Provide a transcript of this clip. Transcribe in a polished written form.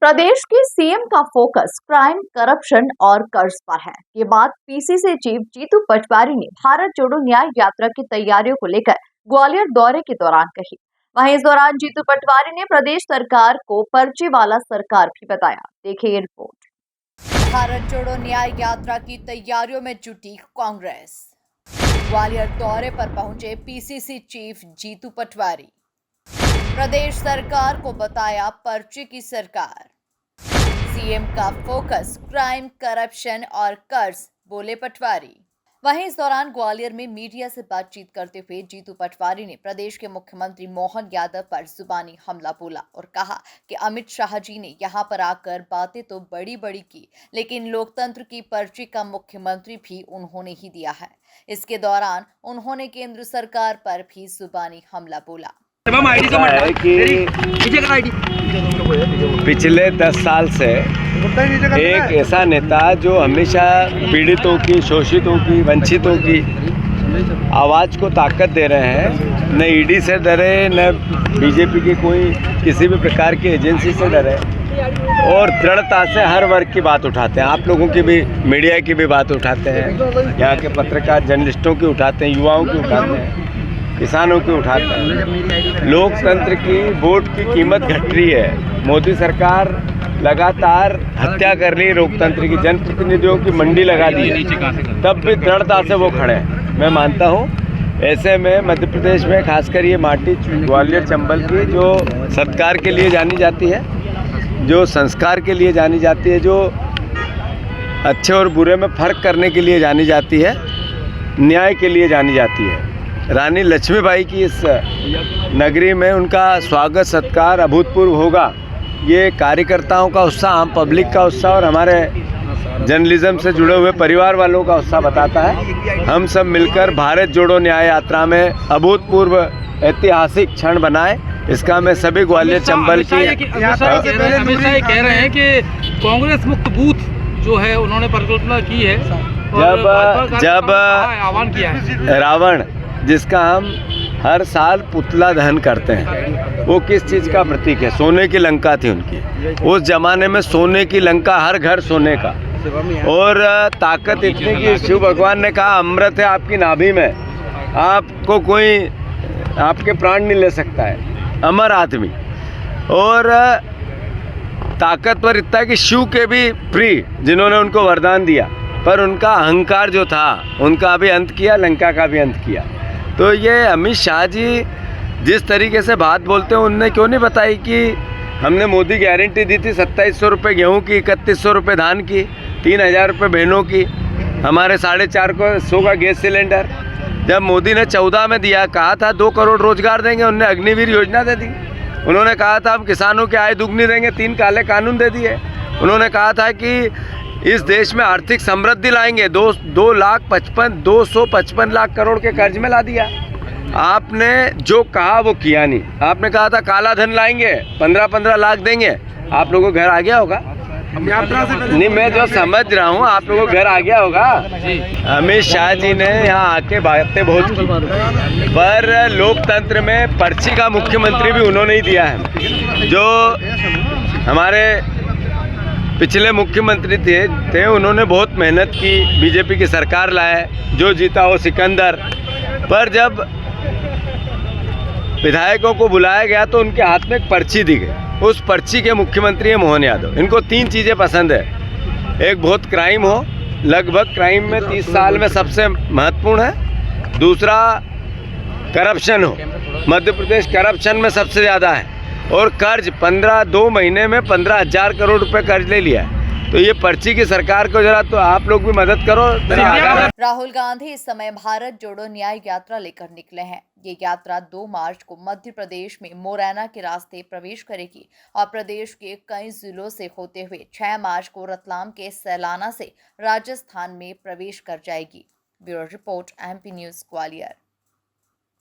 प्रदेश के सीएम का focus crime, corruption और कर्ज पर है। ये बात पीसीसी चीफ जीतू पटवारी ने भारत जोड़ो न्याय यात्रा की तैयारियों को लेकर ग्वालियर दौरे के दौरान कही। वहीं इस दौरान जीतू पटवारी ने प्रदेश सरकार को पर्ची वाला सरकार भी बताया। देखिए ये रिपोर्ट। भारत जोड़ो न्याय यात्रा की तैयारियों में जुटी कांग्रेस। ग्वालियर दौरे पर पहुंचे पीसीसी चीफ जीतू पटवारी। प्रदेश सरकार को बताया पर्ची की सरकार। सीएम का फोकस क्राइम, करप्शन और कर्ज, बोले पटवारी। वहीं इस दौरान ग्वालियर में मीडिया से बातचीत करते हुए जीतू पटवारी ने प्रदेश के मुख्यमंत्री मोहन यादव पर जुबानी हमला बोला और कहा कि अमित शाह जी ने यहां पर आकर बातें तो बड़ी बड़ी की, लेकिन लोकतंत्र की पर्ची का मुख्यमंत्री भी उन्होंने ही दिया है। इसके दौरान उन्होंने केंद्र सरकार पर भी जुबानी हमला बोला। है कि पिछले 10 साल से एक ऐसा नेता जो हमेशा पीड़ितों की, शोषितों की, वंचितों की आवाज़ को ताकत दे रहे हैं। न ईडी से डरे, न बीजेपी की कोई किसी भी प्रकार की एजेंसी से डरे और दृढ़ता से हर वर्ग की बात उठाते हैं। आप लोगों की भी, मीडिया की भी बात उठाते हैं, यहाँ के पत्रकार जर्नलिस्टों की उठाते हैं, युवाओं की उठाते हैं, किसानों की उठाते हैं। लोकतंत्र की वोट की कीमत घट रही है। मोदी सरकार लगातार हत्या कर रही है लोकतंत्र की, जनप्रतिनिधियों की मंडी लगा दी है, तब भी दृढ़ता से वो खड़े हैं। मैं मानता हूँ ऐसे में मध्य प्रदेश में खासकर ये माटी ग्वालियर चंबल की जो सत्कार के लिए जानी जाती है, जो संस्कार के लिए जानी जाती है, जो अच्छे और बुरे में फ़र्क करने के लिए जानी जाती है, न्याय के लिए जानी जाती है। रानी लक्ष्मीबाई की इस नगरी में उनका स्वागत सत्कार अभूतपूर्व होगा। ये कार्यकर्ताओं का उत्साह, आम पब्लिक का उत्साह और हमारे जर्नलिज्म से जुड़े हुए परिवार वालों का उत्साह बताता है। हम सब मिलकर भारत जोड़ो न्याय यात्रा में अभूतपूर्व ऐतिहासिक क्षण बनाए, इसका मैं सभी ग्वालियर चंबल की हमेशा ये कह रहे हैं कि कांग्रेस मुक्त बूथ जो है उन्होंने परिकल्पना की है। जब आह्वान किया है रावण, जिसका हम हर साल पुतला दहन करते हैं, वो किस चीज़ का प्रतीक है? सोने की लंका थी उनकी। उस जमाने में सोने की लंका, हर घर सोने का, और ताकत इतनी कि शिव भगवान ने कहा अमृत है आपकी नाभि में, आपको कोई आपके प्राण नहीं ले सकता है, अमर आदमी। और ताकतवर इतना कि शिव के भी प्रिय, जिन्होंने उनको वरदान दिया, पर उनका अहंकार जो था उनका भी अंत किया, लंका का भी अंत किया। तो ये अमित शाह जी जिस तरीके से बात बोलते हैं, उनने क्यों नहीं बताई कि हमने मोदी गारंटी दी थी 2700 रुपये गेहूँ की, 3100 रुपये धान की, 3000 रुपये बहनों की, हमारे 450 का गैस सिलेंडर। जब मोदी ने 14 में दिया, कहा था 2 करोड़ रोजगार देंगे, उनने अग्निवीर योजना दे दी। उन्होंने कहा था हम किसानों की आय दुगनी देंगे, 3 काले कानून दे दिए। उन्होंने कहा था कि इस देश में आर्थिक समृद्धि लाएंगे, 255 लाख करोड़ के कर्ज में ला दिया। आपने जो कहा वो किया नहीं। आपने कहा था काला धन लाएंगे, 15 लाख देंगे, आप लोगों को घर आ गया होगा? नहीं, मैं जो समझ रहा हूँ आप लोगों को घर आ गया होगा। अमित शाह जी ने यहाँ आके बातें बहुत की, पर लोकतंत्र में पर्ची का मुख्यमंत्री भी उन्होंने ही दिया है। जो हमारे पिछले मुख्यमंत्री थे उन्होंने बहुत मेहनत की, बीजेपी की सरकार लाए, जो जीता वो सिकंदर। पर जब विधायकों को बुलाया गया तो उनके हाथ में एक पर्ची दी गई। उस पर्ची के मुख्यमंत्री है मोहन यादव। इनको 3 चीज़ें पसंद है। एक, बहुत क्राइम हो, लगभग क्राइम में 30 साल में सबसे महत्वपूर्ण है। दूसरा, करप्शन हो, मध्य प्रदेश करप्शन में सबसे ज़्यादा है। और कर्ज 2 महीने में 15,000 करोड़ रुपए कर्ज ले लिया है। तो ये पर्ची की सरकार को जरा तो आप लोग भी मदद करो। राहुल गांधी इस समय भारत जोड़ो न्याय यात्रा लेकर निकले हैं। ये यात्रा 2 मार्च को मध्य प्रदेश में मोरैना के रास्ते प्रवेश करेगी और प्रदेश के कई जिलों से होते हुए 6 मार्च को रतलाम के सैलाना से राजस्थान में प्रवेश कर जाएगी। Bureau report, MP news, Gwalior.